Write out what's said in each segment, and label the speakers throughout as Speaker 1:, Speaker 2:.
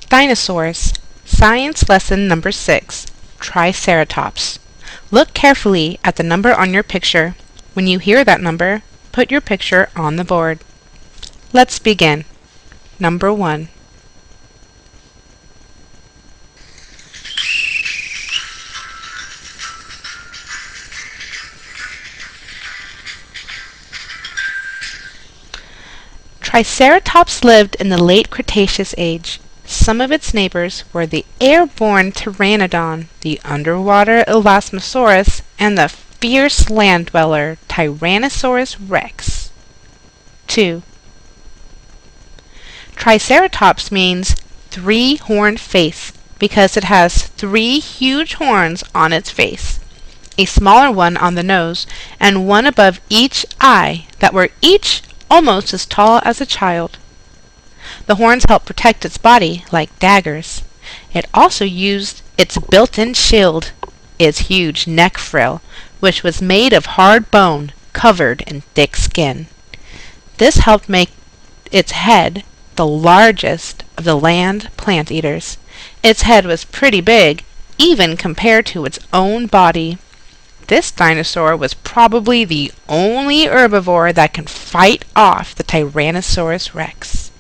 Speaker 1: Dinosaurs. Science lesson number 6. Triceratops. Look carefully at the number on your picture. When you hear that number, put your picture on the board. Let's begin. Number 1. Triceratops lived in the late Cretaceous age. Some of its neighbors were the airborne pteranodon, the underwater elasmosaurus, and the fierce land dweller Tyrannosaurus rex. 2. Triceratops means three-horned face because it has 3 huge horns on its face, a smaller one on the nose, and one above each eye that were each almost as tall as a child. The horns help protect its body like daggers. It also used its built-in shield, its huge neck frill, which was made of hard bone covered in thick skin. This helped make its head the largest of the land plant eaters. Its head was pretty big, even compared to its own body. This dinosaur was probably the only herbivore that can fight off the Tyrannosaurus rex.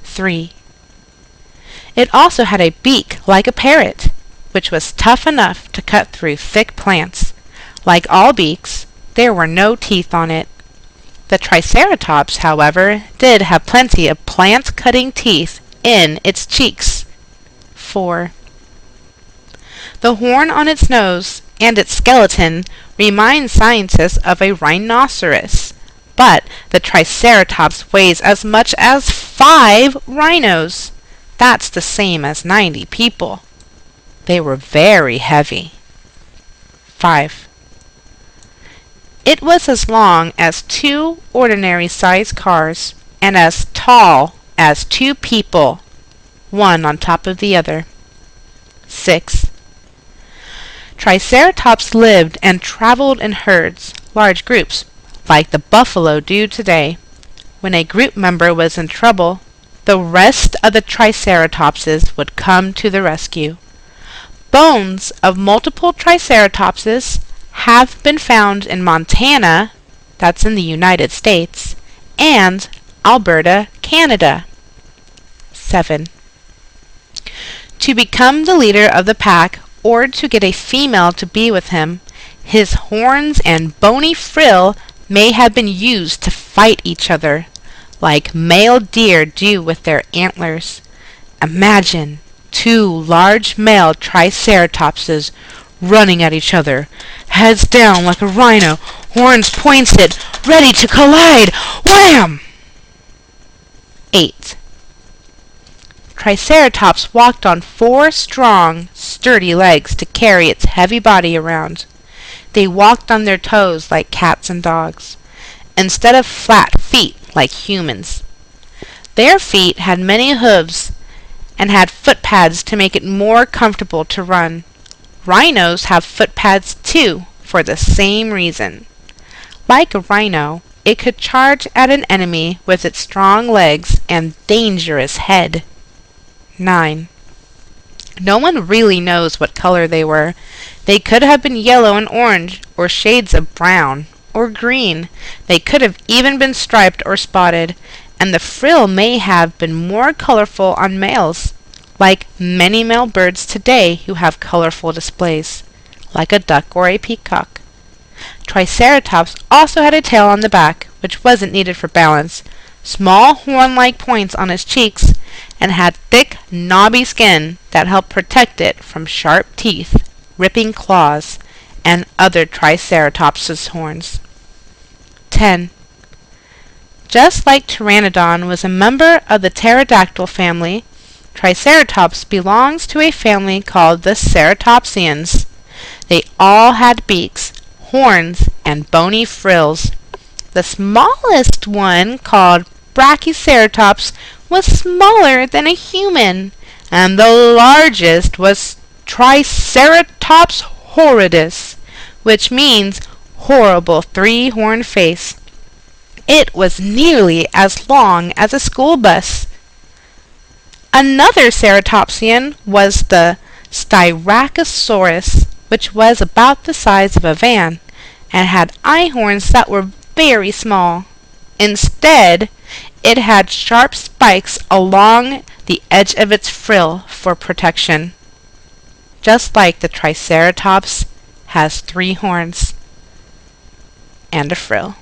Speaker 1: 3. It also had a beak like a parrot, which was tough enough to cut through thick plants. Like all beaks, there were no teeth on it. The Triceratops, however, did have plenty of plant-cutting teeth in its cheeks. 4. The horn on its nose and its skeleton remind scientists of a rhinoceros, but the Triceratops weighs as much as 5 rhinos. That's the same as 90 people. They were very heavy. 5. It was as long as 2 ordinary-sized cars and as tall as 2 people, one on top of the other. 6. Triceratops lived and traveled in herds, large groups, like the buffalo do today. When a group member was in trouble, the rest of the Triceratopses would come to the rescue. Bones of multiple Triceratopses have been found in Montana, that's in the United States, and Alberta, Canada. 7. To become the leader of the pack, or to get a female to be with him, his horns and bony frill may have been used to fight each other, like male deer do with their antlers. Imagine 2 large male Triceratopses running at each other, heads down like a rhino, horns pointed, ready to collide. Wham! 8. Triceratops walked on 4 strong, sturdy legs to carry its heavy body around. They walked on their toes like cats and dogs, instead of flat feet like humans. Their feet had many hooves and had foot pads to make it more comfortable to run. Rhinos have foot pads too, for the same reason. Like a rhino, it could charge at an enemy with its strong legs and dangerous head. 9. No one really knows what color they were. They could have been yellow and orange, or shades of brown, or green. They could have even been striped or spotted, and the frill may have been more colorful on males, like many male birds today who have colorful displays, like a duck or a peacock. Triceratops also had a tail on the back, which wasn't needed for balance, small horn-like points on its cheeks, and had thick, knobby skin that helped protect it from sharp teeth, ripping claws, and other Triceratops' horns. 10. Just like Pteranodon was a member of the pterodactyl family, Triceratops belongs to a family called the ceratopsians. They all had beaks, horns, and bony frills. The smallest one, called Brachioceratops, was smaller than a human, and the largest was Triceratops horridus, which means horrible 3-horned face. It was nearly as long as a school bus. Another ceratopsian was the Styracosaurus, which was about the size of a van and had eye horns that were very small. Instead, it had sharp spikes along the edge of its frill for protection, just like the Triceratops has 3 horns and a frill.